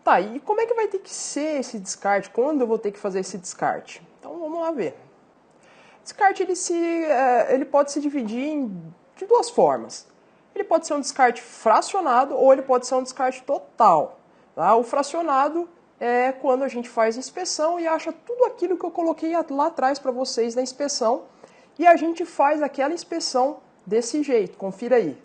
Tá, e como é que vai ter que ser esse descarte? Quando eu vou ter que fazer esse descarte? Então vamos lá ver. Descarte ele pode se dividir de duas formas. Ele pode ser um descarte fracionado ou ele pode ser um descarte total. Tá? O fracionado é quando a gente faz inspeção e acha tudo aquilo que eu coloquei lá atrás para vocês na inspeção e a gente faz aquela inspeção desse jeito. Confira aí.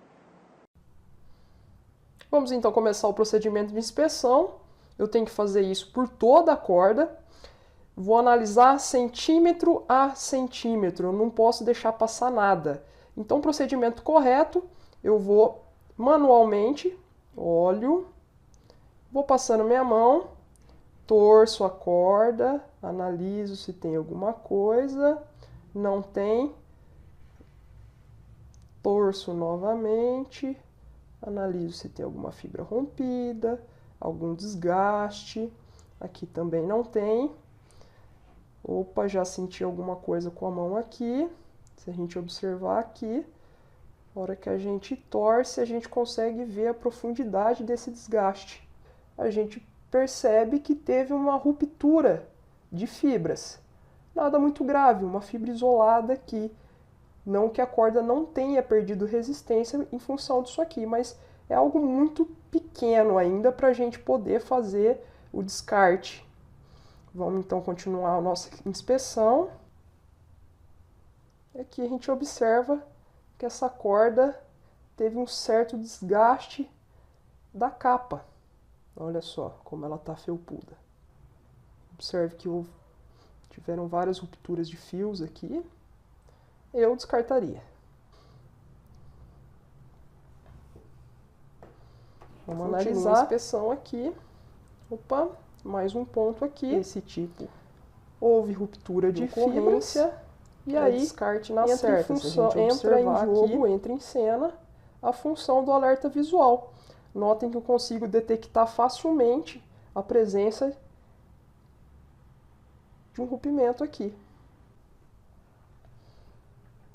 Vamos então começar o procedimento de inspeção. Eu tenho que fazer isso por toda a corda. Vou analisar centímetro a centímetro, eu não posso deixar passar nada. Então, procedimento correto, eu vou manualmente, olho, vou passando minha mão, torço a corda, analiso se tem alguma coisa, não tem, torço novamente, analiso se tem alguma fibra rompida, algum desgaste, aqui também não tem. Opa, já senti alguma coisa com a mão aqui. Se a gente observar aqui, na hora que a gente torce, a gente consegue ver a profundidade desse desgaste. A gente percebe que teve uma ruptura de fibras. Nada muito grave, uma fibra isolada aqui. Não que a corda não tenha perdido resistência em função disso aqui, mas é algo muito pequeno ainda para a gente poder fazer o descarte. Vamos então continuar a nossa inspeção. Aqui a gente observa que essa corda teve um certo desgaste da capa. Olha só como ela está felpuda. Observe que tiveram várias rupturas de fios aqui. Eu descartaria. Vamos analisar a inspeção aqui. Opa, mais um ponto aqui. Esse tipo houve ruptura de fibras. E aí, descarte na certa. Entra em jogo, aqui, entra em cena a função do alerta visual. Notem que eu consigo detectar facilmente a presença de um rompimento aqui.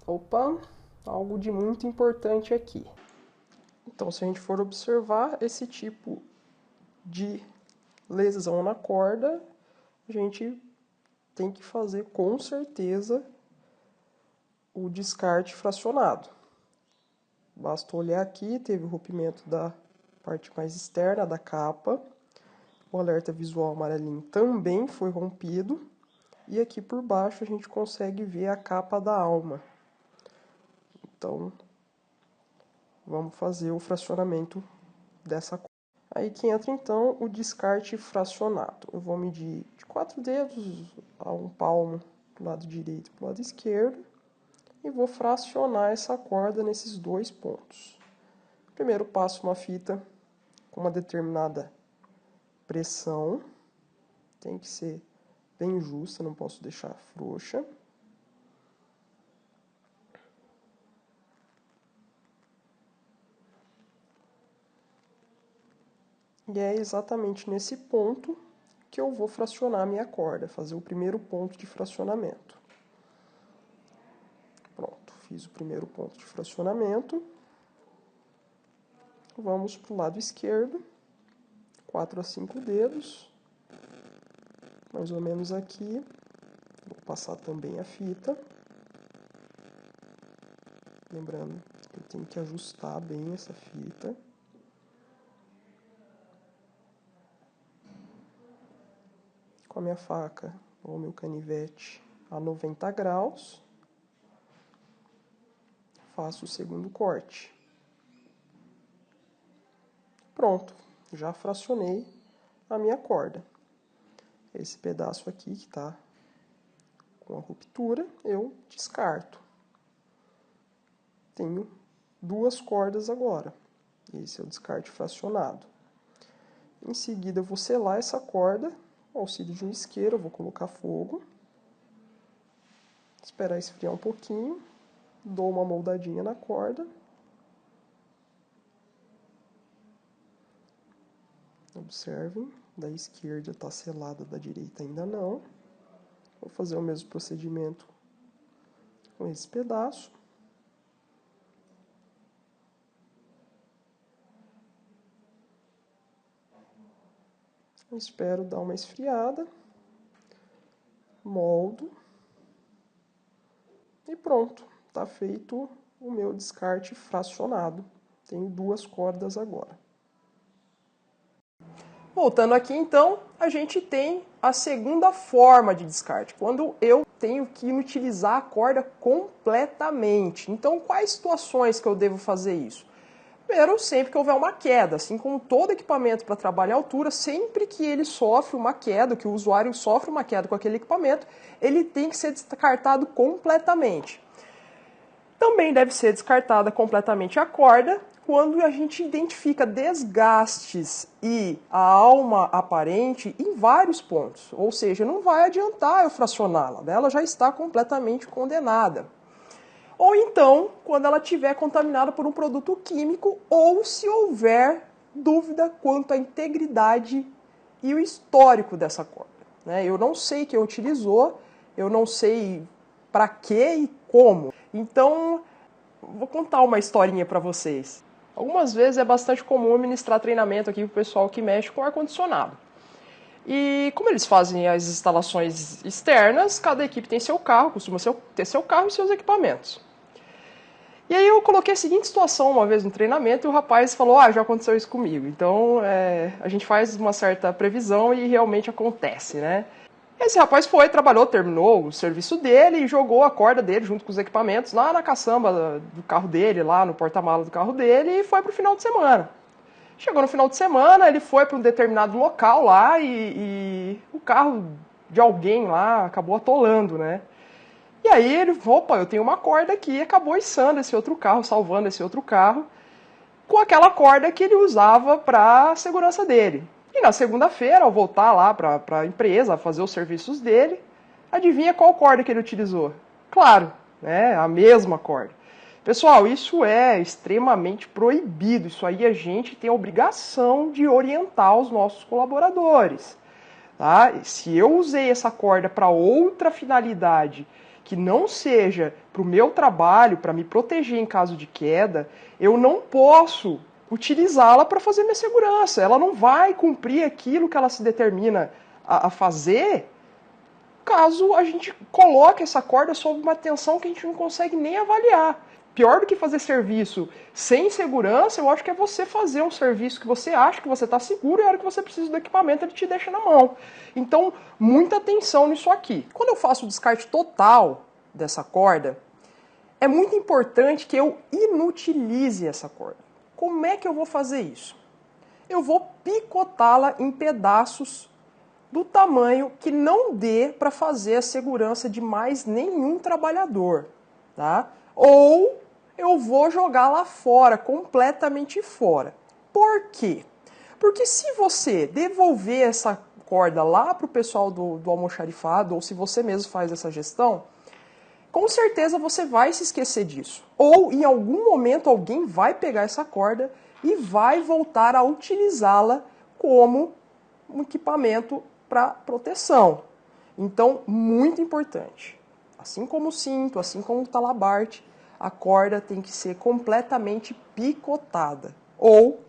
Opa, algo de muito importante aqui. Então, se a gente for observar esse tipo de lesão na corda, a gente tem que fazer com certeza o descarte fracionado. Basta olhar aqui, teve o rompimento da parte mais externa da capa. O alerta visual amarelinho também foi rompido. E aqui por baixo a gente consegue ver a capa da alma. Então, vamos fazer o fracionamento dessa corda. Aí que entra então o descarte fracionado. Eu vou medir de 4 dedos a um palmo do lado direito e do lado esquerdo. E vou fracionar essa corda nesses dois pontos. Primeiro passo uma fita com uma determinada pressão. Tem que ser bem justa, não posso deixar frouxa. E é exatamente nesse ponto que eu vou fracionar a minha corda, fazer o primeiro ponto de fracionamento. Pronto, fiz o primeiro ponto de fracionamento. Vamos para o lado esquerdo, 4 a 5 dedos, mais ou menos aqui. Vou passar também a fita. Lembrando que eu tenho que ajustar bem essa fita. Com a minha faca ou meu canivete a 90 graus, faço o segundo corte. Pronto, já fracionei a minha corda. Esse pedaço aqui que está com a ruptura, eu descarto. Tenho duas cordas agora. Esse é o descarte fracionado. Em seguida, eu vou selar essa corda com auxílio de um isqueiro. Eu vou colocar fogo. Esperar esfriar um pouquinho. Dou uma moldadinha na corda. Observem, da esquerda está selada, da direita ainda não. Vou fazer o mesmo procedimento com esse pedaço. Espero dar uma esfriada. Moldo. E pronto, está feito o meu descarte fracionado. Tenho 2 cordas agora. Voltando aqui então, a gente tem a segunda forma de descarte, quando eu tenho que inutilizar a corda completamente. Então, quais situações que eu devo fazer isso? Primeiro, sempre que houver uma queda, assim como todo equipamento para trabalho em altura, sempre que ele sofre uma queda, que o usuário sofre uma queda com aquele equipamento, ele tem que ser descartado completamente. Também deve ser descartada completamente a corda quando a gente identifica desgastes e a alma aparente em vários pontos. Ou seja, não vai adiantar eu fracioná-la, né? Ela já está completamente condenada. Ou então, quando ela estiver contaminada por um produto químico, ou se houver dúvida quanto à integridade e o histórico dessa corda, né? Eu não sei quem utilizou, eu não sei para que e como. Então, vou contar uma historinha para vocês. Algumas vezes é bastante comum ministrar treinamento aqui para o pessoal que mexe com ar-condicionado. E como eles fazem as instalações externas, cada equipe tem seu carro, costuma ter seu carro e seus equipamentos. E aí eu coloquei a seguinte situação uma vez no treinamento e o rapaz falou, já aconteceu isso comigo. Então a gente faz uma certa previsão e realmente acontece, né? Esse rapaz foi, trabalhou, terminou o serviço dele e jogou a corda dele junto com os equipamentos lá na caçamba do carro dele, lá no porta-malas do carro dele e foi pro final de semana. Chegou no final de semana, ele foi para um determinado local lá e o carro de alguém lá acabou atolando, né? E aí ele, opa, eu tenho uma corda aqui, e acabou içando esse outro carro, salvando esse outro carro, com aquela corda que ele usava para a segurança dele. E na segunda-feira, ao voltar lá para a empresa, fazer os serviços dele, adivinha qual corda que ele utilizou? Claro, né, a mesma corda. Pessoal, isso é extremamente proibido. Isso aí a gente tem a obrigação de orientar os nossos colaboradores. Tá? Se eu usei essa corda para outra finalidade que não seja para o meu trabalho, para me proteger em caso de queda, eu não posso utilizá-la para fazer minha segurança. Ela não vai cumprir aquilo que ela se determina a fazer caso a gente coloque essa corda sob uma tensão que a gente não consegue nem avaliar. Pior do que fazer serviço sem segurança, eu acho que é você fazer um serviço que você acha que você está seguro e a hora que você precisa do equipamento ele te deixa na mão. Então, muita atenção nisso aqui. Quando eu faço o descarte total dessa corda, é muito importante que eu inutilize essa corda. Como é que eu vou fazer isso? Eu vou picotá-la em pedaços do tamanho que não dê para fazer a segurança de mais nenhum trabalhador, tá? Ou eu vou jogar lá fora, completamente fora. Por quê? Porque se você devolver essa corda lá para o pessoal do almoxarifado, ou se você mesmo faz essa gestão, com certeza você vai se esquecer disso. Ou em algum momento alguém vai pegar essa corda e vai voltar a utilizá-la como um equipamento para proteção. Então, muito importante. Assim como o cinto, assim como o talabarte, a corda tem que ser completamente picotada ou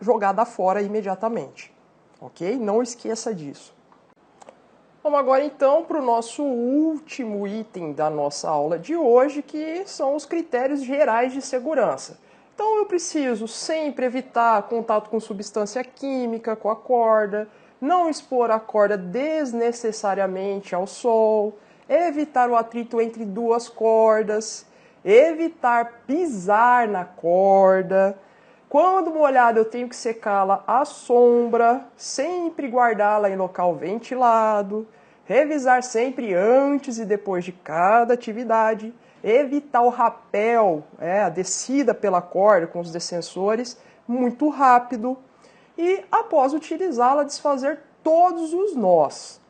jogada fora imediatamente. Ok? Não esqueça disso. Vamos agora então para o nosso último item da nossa aula de hoje, que são os critérios gerais de segurança. Então eu preciso sempre evitar contato com substância química, com a corda, não expor a corda desnecessariamente ao sol, evitar o atrito entre duas cordas, evitar pisar na corda. Quando molhada eu tenho que secá-la à sombra, sempre guardá-la em local ventilado, revisar sempre antes e depois de cada atividade, evitar o rapel, a descida pela corda com os descensores, muito rápido, e após utilizá-la, desfazer todos os nós.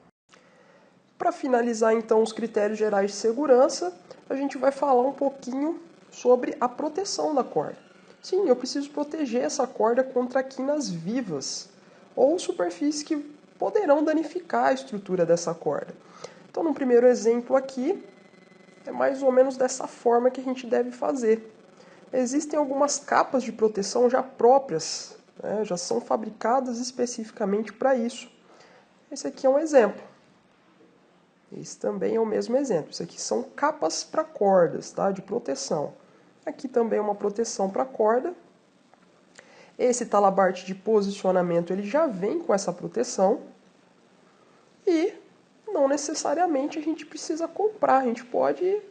Para finalizar então os critérios gerais de segurança, a gente vai falar um pouquinho sobre a proteção da corda. Sim, eu preciso proteger essa corda contra quinas vivas ou superfícies que poderão danificar a estrutura dessa corda. Então, no primeiro exemplo aqui, é mais ou menos dessa forma que a gente deve fazer. Existem algumas capas de proteção já próprias, né, já são fabricadas especificamente para isso. Esse aqui é um exemplo. Esse também é o mesmo exemplo. Isso aqui são capas para cordas, tá? De proteção. Aqui também é uma proteção para corda. Esse talabarte de posicionamento ele já vem com essa proteção. E não necessariamente a gente precisa comprar. A gente pode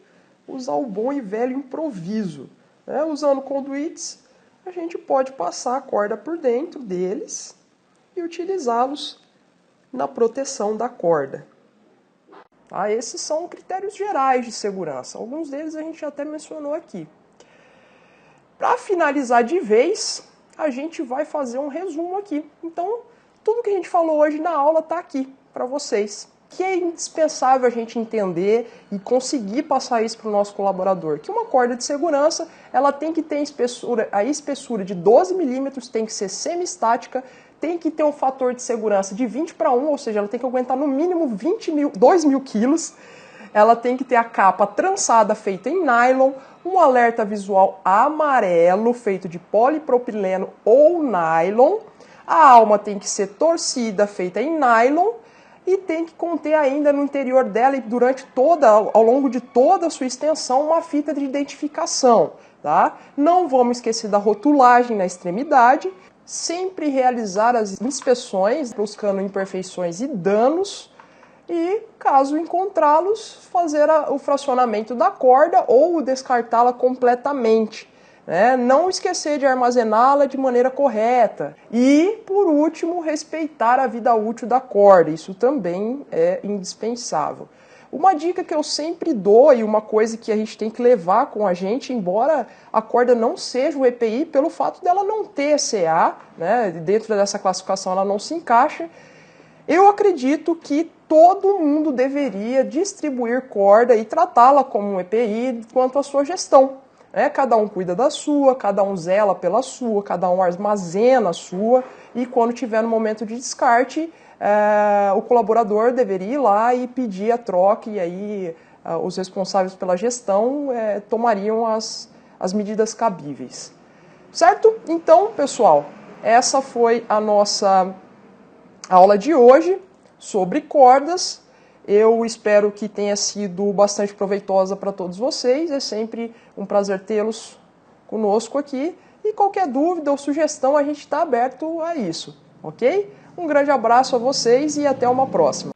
usar o bom e velho improviso, né? Usando conduítes, a gente pode passar a corda por dentro deles e utilizá-los na proteção da corda. Tá? Esses são critérios gerais de segurança. Alguns deles a gente até mencionou aqui. Para finalizar de vez, a gente vai fazer um resumo aqui. Então, tudo que a gente falou hoje na aula está aqui para vocês. Que é indispensável a gente entender e conseguir passar isso para o nosso colaborador. Que uma corda de segurança ela tem que ter a espessura de 12 milímetros, tem que ser semi-estática, tem que ter um fator de segurança de 20:1, ou seja, ela tem que aguentar no mínimo 2.000 quilos. Ela tem que ter a capa trançada feita em nylon, um alerta visual amarelo feito de polipropileno ou nylon. A alma tem que ser torcida feita em nylon e tem que conter ainda no interior dela e ao longo de toda a sua extensão uma fita de identificação. Tá? Não vamos esquecer da rotulagem na extremidade. Sempre realizar as inspeções, buscando imperfeições e danos, e, caso encontrá-los, fazer o fracionamento da corda ou descartá-la completamente. Né? Não esquecer de armazená-la de maneira correta. E, por último, respeitar a vida útil da corda. Isso também é indispensável. Uma dica que eu sempre dou e uma coisa que a gente tem que levar com a gente, embora a corda não seja o EPI, pelo fato dela não ter CA, né, dentro dessa classificação ela não se encaixa, eu acredito que todo mundo deveria distribuir corda e tratá-la como um EPI quanto à sua gestão. Né? Cada um cuida da sua, cada um zela pela sua, cada um armazena a sua, e quando tiver no momento de descarte, o colaborador deveria ir lá e pedir a troca, e aí os responsáveis pela gestão tomariam as medidas cabíveis. Certo? Então, pessoal, essa foi a nossa aula de hoje sobre cordas. Eu espero que tenha sido bastante proveitosa para todos vocês. É sempre um prazer tê-los conosco aqui. E qualquer dúvida ou sugestão, a gente está aberto a isso, ok? Um grande abraço a vocês e até uma próxima.